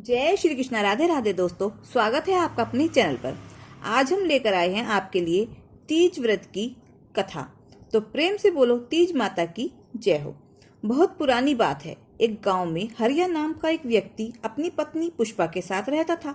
जय श्री कृष्णा। राधे राधे दोस्तों, स्वागत है आपका अपने चैनल पर। आज हम लेकर आए हैं आपके लिए तीज व्रत की कथा। तो प्रेम से बोलो तीज माता की जय हो। बहुत पुरानी बात है। एक गांव में हरिया नाम का एक व्यक्ति अपनी पत्नी पुष्पा के साथ रहता था।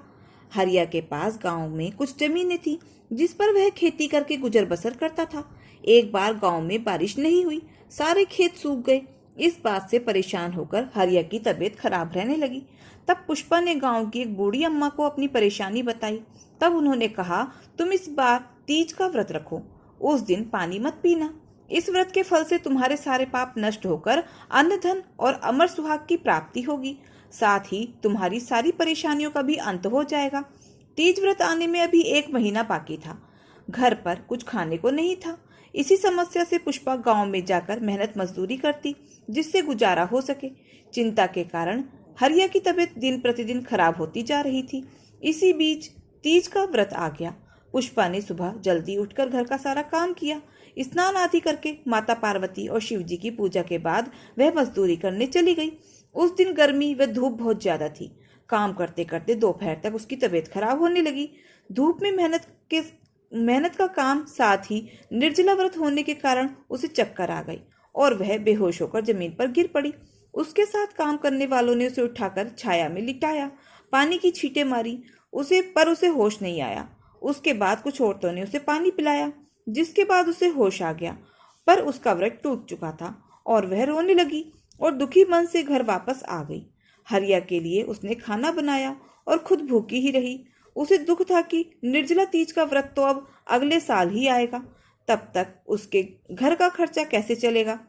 हरिया के पास गांव में कुछ जमीनें थी जिस पर वह खेती करके गुजर बसर करता था। एक बार गांव में बारिश नहीं हुई, सारे खेत सूख गए। इस बात से परेशान होकर हरिया की तबीयत खराब रहने लगी। तब पुष्पा ने गांव की एक बूढ़ी अम्मा को अपनी परेशानी बताई। तब उन्होंने कहा, तुम इस बार तीज का व्रत रखो, उस दिन पानी मत पीना। इस व्रत के फल से तुम्हारे सारे पाप नष्ट होकर अन्न धन और अमर सुहाग की प्राप्ति होगी। साथ ही तुम्हारी सारी परेशानियों का भी अंत हो जाएगा। तीज व्रत आने में अभी 1 महीना बाकी था। घर पर कुछ खाने को नहीं था। इसी समस्या से पुष्पा गांव में जाकर मेहनत मजदूरी करती जिससे गुजारा हो सके। चिंता के कारण हरिया की तबीयत दिन प्रतिदिन खराब होती जा रही थी। इसी बीच तीज का व्रत आ गया। पुष्पा ने सुबह जल्दी उठकर घर का सारा काम किया। स्नान आदि करके माता पार्वती और शिव जी की पूजा के बाद वह मजदूरी करने चली गई। उस दिन गर्मी व धूप बहुत ज्यादा थी। काम करते करते दोपहर तक उसकी तबीयत खराब होने लगी। धूप में मेहनत का काम, साथ ही निर्जला व्रत होने के कारण उसे चक्कर आ गई और वह बेहोश होकर जमीन पर गिर पड़ी। उसके साथ काम करने वालों ने उसे उठाकर छाया में लिटाया, पानी की छींटे मारी उसे होश नहीं आया। उसके बाद कुछ औरतों ने उसे पानी पिलाया, जिसके बाद उसे होश आ गया। पर उसका व्रत टूट चुका था और वह रोने लगी और दुखी मन से घर वापस आ गई। हरिया के लिए उसने खाना बनाया और खुद भूखी ही रही। उसे दुख था कि निर्जला तीज का व्रत तो अब अगले साल ही आएगा, तब तक उसके घर का खर्चा कैसे चलेगा,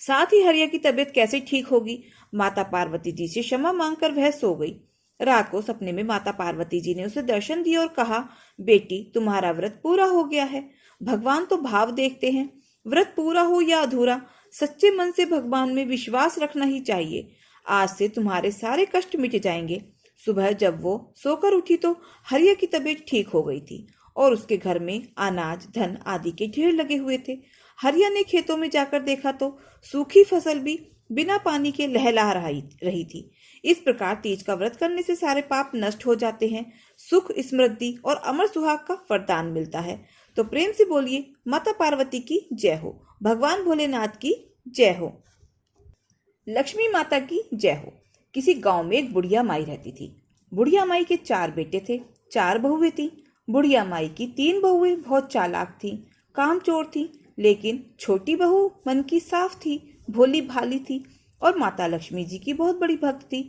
साथ ही हरिया की तबीयत कैसे ठीक होगी। माता पार्वती जी से क्षमा मांगकर वह सो गई। रात को सपने में माता पार्वती जी ने उसे दर्शन दिए और कहा, बेटी तुम्हारा व्रत पूरा हो गया है। भगवान तो भाव देखते हैं, व्रत पूरा हो या अधूरा, सच्चे मन से भगवान में विश्वास रखना ही चाहिए। आज से तुम्हारे सारे कष्ट मिट जाएंगे। सुबह जब वो सोकर उठी तो हरिया की तबीयत ठीक हो गई थी और उसके घर में अनाज धन आदि के ढेर लगे हुए थे। हरिया ने खेतों में जाकर देखा तो सूखी फसल भी बिना पानी के लहला रही थी। इस प्रकार तीज का व्रत करने से सारे पाप नष्ट हो जाते हैं, सुख समृद्धि और अमर सुहाग का वरदान मिलता है। तो प्रेम से बोलिए माता पार्वती की जय हो, भगवान भोलेनाथ की जय हो, लक्ष्मी माता की जय हो। किसी गांव में एक बुढ़िया माई रहती थी। बुढ़िया माई के 4 बेटे थे, 4 बहुएं थी। बुढ़िया माई की 3 बहुएं बहुत चालाक थी, कामचोर थी, लेकिन छोटी बहू मन की साफ थी, भोली भाली थी और माता लक्ष्मी जी की बहुत बड़ी भक्त थी।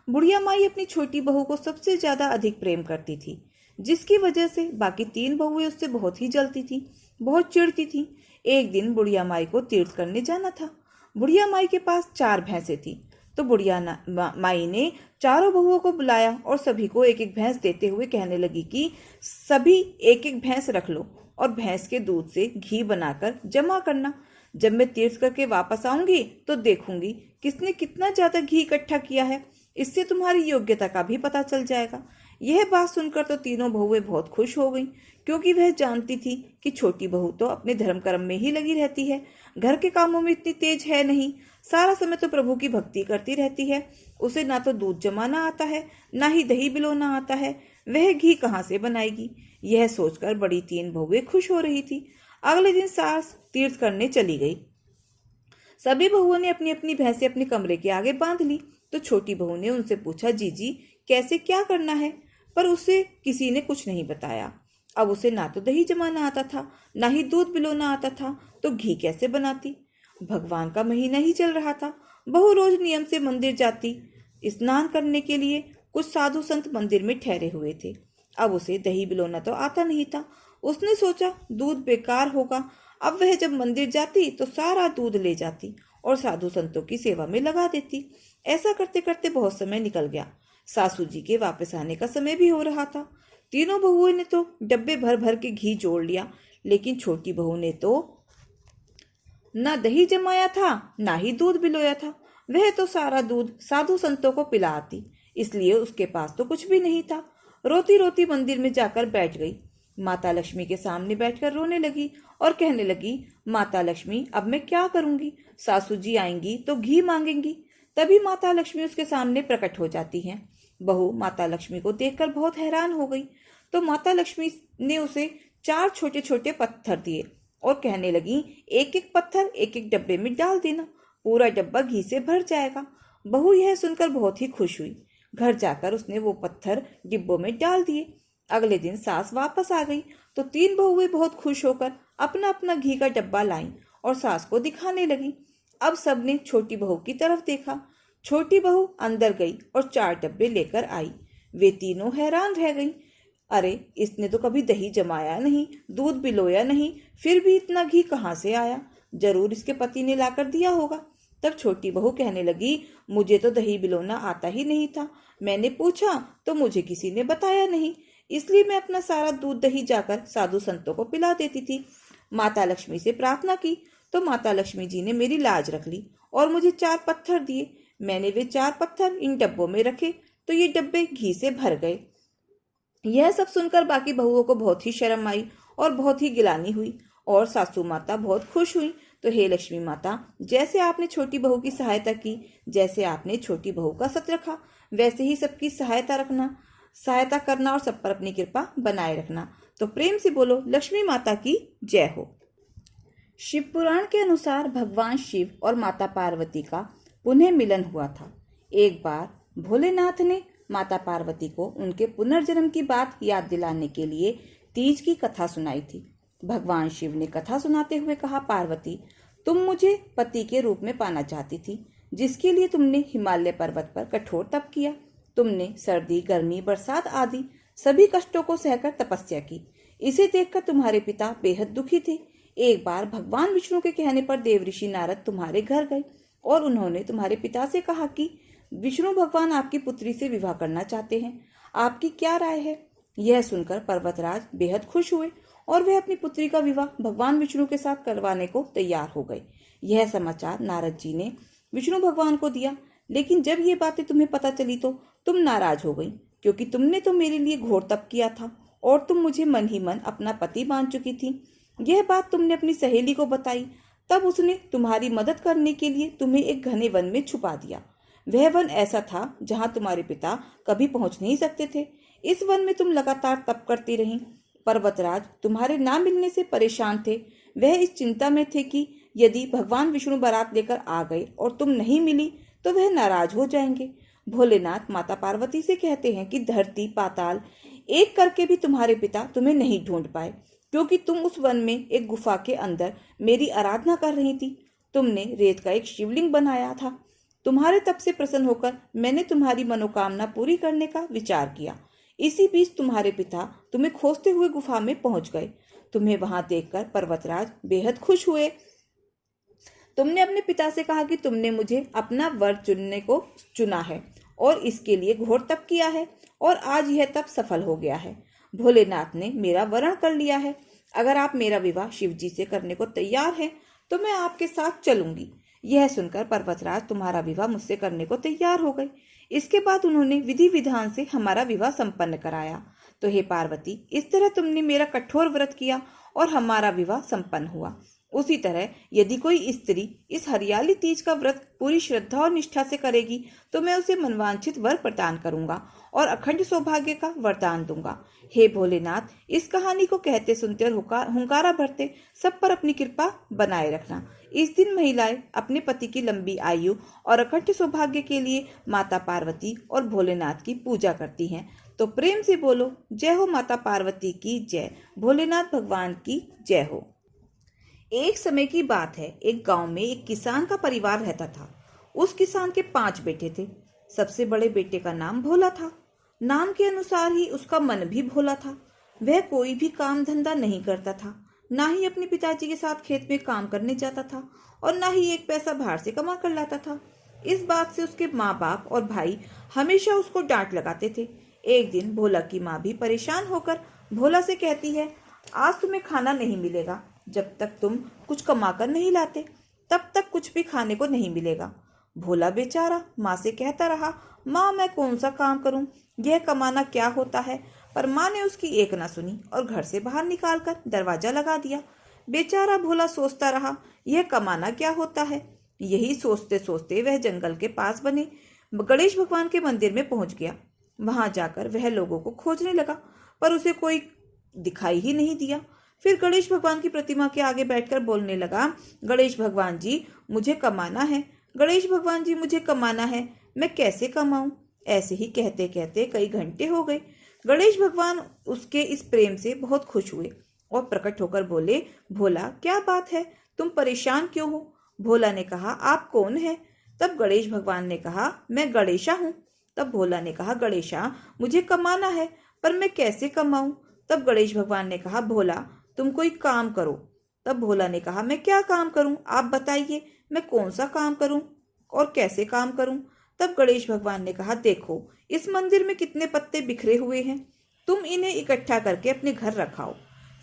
बुढ़िया माई अपनी छोटी बहू को सबसे ज्यादा अधिक प्रेम करती थी, जिसकी वजह से बाकी 3 बहुएं उससे बहुत ही जलती थी, बहुत चिढ़ती थी। एक दिन बुढ़िया माई को तीर्थ करने जाना था। बुढ़िया माई के पास 4 भैंसें थी, तो बुढ़िया माई ने चारों बहुओं को बुलाया और सभी को एक एक भैंस देते हुए कहने लगी कि सभी एक एक भैंस रख लो और भैंस के दूध से घी बनाकर जमा करना। जब मैं तीर्थ करके वापस आऊंगी तो देखूंगी किसने कितना ज्यादा घी इकट्ठा किया है, इससे तुम्हारी योग्यता का भी पता चल जाएगा। यह बात सुनकर तो तीनों बहुएं बहुत खुश हो गईं, क्योंकि वह जानती थी कि छोटी बहू तो अपने धर्म कर्म में ही लगी रहती है, घर के कामों में इतनी तेज है नहीं, सारा समय तो प्रभु की भक्ति करती रहती है। उसे ना तो दूध जमाना आता है, ना ही दही बिलोना आता है, वह घी कहाँ से बनाएगी। यह सोचकर बड़ी 3 बहुएं खुश हो रही थी। अगले दिन सास तीर्थ करने चली गई। सभी बहुओं ने अपनी अपनी भैंसें अपने कमरे के आगे बांध ली। तो छोटी बहू ने उनसे पूछा, जीजी कैसे क्या करना है, पर उसे किसी ने कुछ नहीं बताया। अब उसे ना तो दही जमाना आता था, ना ही दूध बिलोना आता था, तो घी कैसे बनाती। भगवान का महीना ही चल रहा था। बहू रोज नियम से मंदिर जाती स्नान करने के लिए। कुछ साधु संत मंदिर में ठहरे हुए थे। अब उसे दही बिलोना तो आता नहीं था। उसने सोचा दूध बेकार होगा। अब वह जब मंदिर जाती तो सारा दूध ले जाती और साधु संतों की सेवा में लगा देती। ऐसा करते करते बहुत समय निकल गया। सासू जी के वापस आने का समय भी हो रहा था। तीनों बहुओं ने तो डब्बे भर भर के घी जोड़ लिया, लेकिन छोटी बहू ने तो ना दही जमाया था, ना ही दूध बिलोया था। वह तो सारा दूध साधु संतों को पिलाती, इसलिए उसके पास तो कुछ भी नहीं था। रोती रोती मंदिर में जाकर बैठ गई। माता लक्ष्मी के सामने बैठकर रोने लगी और कहने लगी, माता लक्ष्मी अब मैं क्या करूंगी, सासू जी आएंगी तो घी मांगेंगी। तभी माता लक्ष्मी उसके सामने प्रकट हो जाती हैं। बहू माता लक्ष्मी को देखकर बहुत हैरान हो गई। तो माता लक्ष्मी ने उसे 4 छोटे छोटे पत्थर दिए और कहने लगी, एक एक पत्थर एक एक डब्बे में डाल देना, पूरा डब्बा घी से भर जाएगा। बहू यह सुनकर बहुत ही खुश हुई। घर जाकर उसने वो पत्थर डिब्बों में डाल दिए। अगले दिन सास वापस आ गई तो 3 बहुएं बहुत खुश होकर अपना अपना घी का डब्बा लाईं और सास को दिखाने लगी। अब सबने छोटी बहू की तरफ देखा। छोटी बहू अंदर गई और 4 डब्बे लेकर आई। वे तीनों हैरान रह गईं। अरे, इसने तो कभी दही जमाया नहीं, दूध बिलोया नहीं, फिर भी इतना घी कहाँ से आया? जरूर इसके पति ने लाकर दिया होगा। तब छोटी बहू कहने लगी, मुझे तो दही बिलोना आता ही नहीं था। मैंने पूछा तो मुझे किसी ने बताया नहीं, इसलिए मैं अपना सारा दूध दही जाकर साधु संतों को पिला देती थी। माता लक्ष्मी से प्रार्थना की तो माता लक्ष्मी जी ने मेरी लाज रख ली और मुझे 4 पत्थर दिए। मैंने वे 4 पत्थर इन डब्बों में रखे तो ये डब्बे घी से भर गए। यह सब सुनकर बाकी बहुओं को बहुत ही शर्म आई और बहुत ही गिलानी हुई और सासू माता बहुत खुश हुई। तो हे लक्ष्मी माता, जैसे आपने छोटी बहू की सहायता की, जैसे आपने छोटी बहू का सत रखा, वैसे ही सबकी सहायता करना और सब पर अपनी कृपा बनाए रखना। तो प्रेम से बोलो लक्ष्मी माता की जय हो। शिव पुराण के अनुसार भगवान शिव और माता पार्वती का पुनः मिलन हुआ था। एक बार भोलेनाथ ने माता पार्वती को उनके पुनर्जन्म की बात याद दिलाने के लिए तीज की कथा सुनाई थी। भगवान शिव ने कथा सुनाते हुए कहा, पार्वती, तुम मुझे पति के रूप में पाना चाहती थी, जिसके लिए तुमने हिमालय पर्वत पर कठोर तप किया। तुमने सर्दी, गर्मी, बरसात आदि सभी कष्टों को सहकर तपस्या की। इसे देखकर तुम्हारे पिता बेहद दुखी थे। एक बार भगवान विष्णु के कहने पर देवऋषि नारद तुम्हारे घर गए और उन्होंने तुम्हारे पिता से कहा कि विष्णु भगवान आपकी पुत्री से विवाह करना चाहते हैं, आपकी क्या राय है? यह सुनकर पर्वतराज बेहद खुश हुए और वे अपनी पुत्री का विवाह भगवान विष्णु के साथ करवाने को तैयार हो गए। यह समाचार नारद जी ने विष्णु भगवान को दिया, लेकिन जब ये बातें तुम्हें पता चली तो तुम नाराज हो गई, क्योंकि तुमने तो मेरे लिए घोर तप किया था और तुम मुझे मन ही मन अपना पति मान चुकी थी। यह बात तुमने अपनी सहेली को बताई, तब उसने तुम्हारी मदद करने के लिए तुम्हें एक घने वन में छुपा दिया। वह वन ऐसा था जहां तुम्हारे पिता कभी पहुंच नहीं सकते थे। इस वन में तुम लगातार तप करती रहीं। पर्वतराज तुम्हारे ना मिलने से परेशान थे। वह इस चिंता में थे कि यदि भगवान विष्णु बारात लेकर आ गए और तुम नहीं मिली तो वह नाराज हो जाएंगे। भोलेनाथ माता पार्वती से कहते हैं कि धरती पाताल एक करके भी तुम्हारे पिता तुम्हें नहीं ढूंढ पाए, क्योंकि तुम उस वन में एक गुफा के अंदर मेरी आराधना कर रही थी। तुमने रेत का एक शिवलिंग बनाया था। तुम्हारे तप से प्रसन्न होकर मैंने तुम्हारी मनोकामना पूरी करने का विचार किया। इसी बीच तुम्हारे पिता तुम्हें खोजते हुए गुफा में पहुंच गए। तुम्हें वहां देखकर पर्वतराज बेहद खुश हुए। तुमने अपने पिता से कहा कि तुमने मुझे अपना वर चुनने को चुना है और इसके लिए घोर तप किया है और आज यह तप सफल हो गया है। भोलेनाथ ने मेरा वरण कर लिया है। अगर आप मेरा विवाह शिव जी से करने को तैयार हैं तो मैं आपके साथ चलूंगी। यह सुनकर पर्वतराज तुम्हारा विवाह मुझसे करने को तैयार हो गए। इसके बाद उन्होंने विधि विधान से हमारा विवाह संपन्न कराया। तो हे पार्वती, इस तरह तुमने मेरा कठोर व्रत किया और हमारा विवाह संपन्न हुआ। उसी तरह यदि कोई स्त्री इस हरियाली तीज का व्रत पूरी श्रद्धा और निष्ठा से करेगी तो मैं उसे मनवांछित वर प्रदान करूंगा और अखंड सौभाग्य का वरदान दूंगा। हे भोलेनाथ, इस कहानी को कहते सुनते और हुंकारा भरते सब पर अपनी कृपा बनाए रखना। इस दिन महिलाएं अपने पति की लंबी आयु और अखंड सौभाग्य के लिए माता पार्वती और भोलेनाथ की पूजा करती हैं। तो प्रेम से बोलो जय हो माता पार्वती की जय, भोलेनाथ भगवान की जय हो। एक समय की बात है, एक गांव में एक किसान का परिवार रहता था। उस किसान के 5 बेटे थे। सबसे बड़े बेटे का नाम भोला था। नाम के अनुसार ही उसका मन भी भोला था। वह कोई भी काम धंधा नहीं करता था, ना ही अपने पिताजी के साथ खेत में काम करने जाता था और ना ही एक पैसा बाहर से कमा कर लाता था। इस बात से उसके माँ बाप और भाई हमेशा उसको डांट लगाते थे। एक दिन भोला की माँ भी परेशान होकर भोला से कहती है, आज तुम्हें खाना नहीं मिलेगा। जब तक तुम कुछ कमा कर नहीं लाते तब तक कुछ भी खाने को नहीं मिलेगा। भोला बेचारा माँ से कहता रहा, माँ मैं कौन सा काम करूं, यह कमाना क्या होता है। पर माँ ने उसकी एक ना सुनी और घर से बाहर निकालकर दरवाजा लगा दिया। बेचारा भोला सोचता रहा, यह कमाना क्या होता है। यही सोचते सोचते वह जंगल के पास बने गणेश भगवान के मंदिर में पहुंच गया। वहां जाकर वह लोगों को खोजने लगा, पर उसे कोई दिखाई ही नहीं दिया। फिर गणेश भगवान की प्रतिमा के आगे बैठकर बोलने लगा, गणेश भगवान जी मुझे कमाना है, गणेश भगवान जी मुझे कमाना है, मैं कैसे कमाऊं? ऐसे ही कहते कहते कई घंटे हो गए। गणेश भगवान उसके इस प्रेम से बहुत खुश हुए और प्रकट होकर बोले, भोला क्या बात है, तुम परेशान क्यों हो? भोला ने कहा, आप कौन है? तब गणेश भगवान ने कहा, मैं गणेशा हूँ। तब भोला ने कहा, गणेशा मुझे कमाना है, पर मैं कैसे कमाऊं? तब गणेश भगवान ने कहा, भोला तुम कोई काम करो। तब भोला ने कहा, मैं क्या काम करूं, आप बताइए, मैं कौन सा काम करूं और कैसे काम करूं? तब गणेश भगवान ने कहा, देखो इस मंदिर में कितने पत्ते बिखरे हुए हैं, तुम इन्हें इकट्ठा करके अपने घर रखाओ।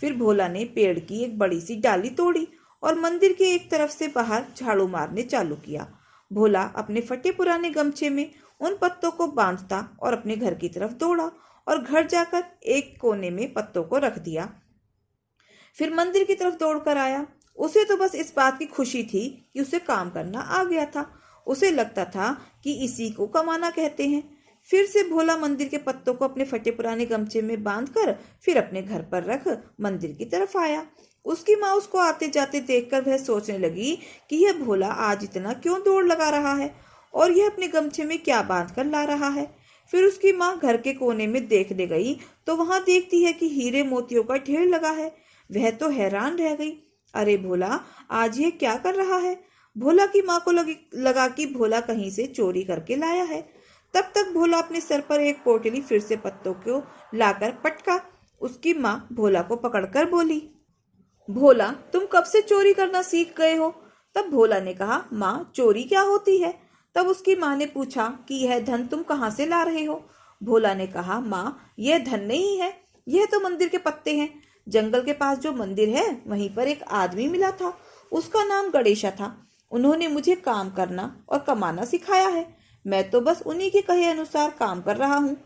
फिर भोला ने पेड़ की एक बड़ी सी डाली तोड़ी और मंदिर के एक तरफ से बाहर झाड़ू मारने चालू किया। भोला अपने फटे पुराने गमछे में उन पत्तों को बांधता और अपने घर की तरफ दौड़ा और घर जाकर एक कोने में पत्तों को रख दिया। फिर मंदिर की तरफ दौड़कर आया। उसे तो बस इस बात की खुशी थी कि उसे काम करना आ गया था। उसे लगता था कि इसी को कमाना कहते हैं। फिर से भोला मंदिर के पत्तों को अपने फटे पुराने गमछे में बांधकर फिर अपने घर पर रख मंदिर की तरफ आया। उसकी माँ उसको आते जाते देखकर वह सोचने लगी कि यह भोला आज इतना क्यों दौड़ लगा रहा है और यह अपने गमछे में क्या बांध कर ला रहा है। फिर उसकी माँ घर के कोने में देखने गई तो वहां देखती है कि हीरे मोतियों का ढेर लगा है। वह तो हैरान रह गई, अरे भोला आज ये क्या कर रहा है? भोला की माँ को लगा कि भोला कहीं से चोरी करके लाया है। तब तक भोला अपने सर पर एक पोटली फिर से पत्तों को लाकर पटका। उसकी माँ भोला को पकड़कर बोली, भोला तुम कब से चोरी करना सीख गए हो? तब भोला ने कहा, माँ चोरी क्या होती है? तब उसकी माँ ने पूछा कि यह धन तुम कहाँ से ला रहे हो? भोला ने कहा, माँ यह धन नहीं है, यह तो मंदिर के पत्ते हैं। जंगल के पास जो मंदिर है वहीं पर एक आदमी मिला था, उसका नाम गणेशा था। उन्होंने मुझे काम करना और कमाना सिखाया है, मैं तो बस उन्हीं के कहे अनुसार काम कर रहा हूँ।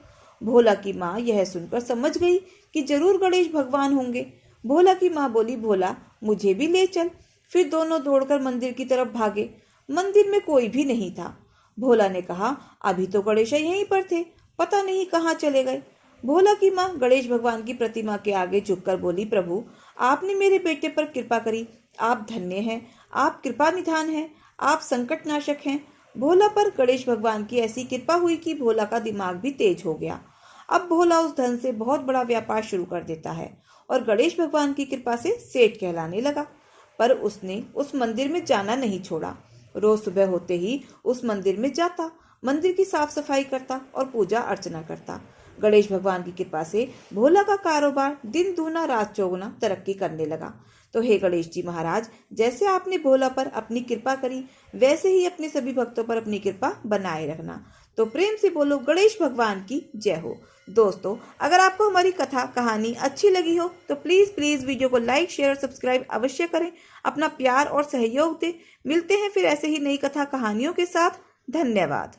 भोला की माँ यह सुनकर समझ गई कि जरूर गणेश भगवान होंगे। भोला की माँ बोली, भोला मुझे भी ले चल। फिर दोनों दौड़कर मंदिर की तरफ भागे। मंदिर में कोई भी नहीं था। भोला ने कहा, अभी तो गणेशा यहीं पर थे, पता नहीं कहाँ चले गए। भोला की माँ गणेश भगवान की प्रतिमा के आगे झुककर बोली, प्रभु आपने मेरे बेटे पर कृपा करी, आप धन्य हैं, आप कृपा निधान हैं, आप संकट नाशक हैं। भोला पर गणेश भगवान की ऐसी कृपा हुई कि भोला का दिमाग भी तेज हो गया। अब भोला उस धन से बहुत बड़ा व्यापार शुरू कर देता है और गणेश भगवान की कृपा से सेठ कहलाने लगा। पर उसने उस मंदिर में जाना नहीं छोड़ा। रोज सुबह होते ही उस मंदिर में जाता, मंदिर की साफ सफाई करता और पूजा अर्चना करता। गणेश भगवान की कृपा से भोला का कारोबार दिन दूना रात चौगुना तरक्की करने लगा। तो हे गणेश जी महाराज, जैसे आपने भोला पर अपनी कृपा करी वैसे ही अपने सभी भक्तों पर अपनी कृपा बनाए रखना। तो प्रेम से बोलो गणेश भगवान की जय हो। दोस्तों अगर आपको हमारी कथा कहानी अच्छी लगी हो तो प्लीज वीडियो को लाइक शेयर और सब्सक्राइब अवश्य करें। अपना प्यार और सहयोग दें। मिलते हैं फिर ऐसे ही नई कथा कहानियों के साथ। धन्यवाद।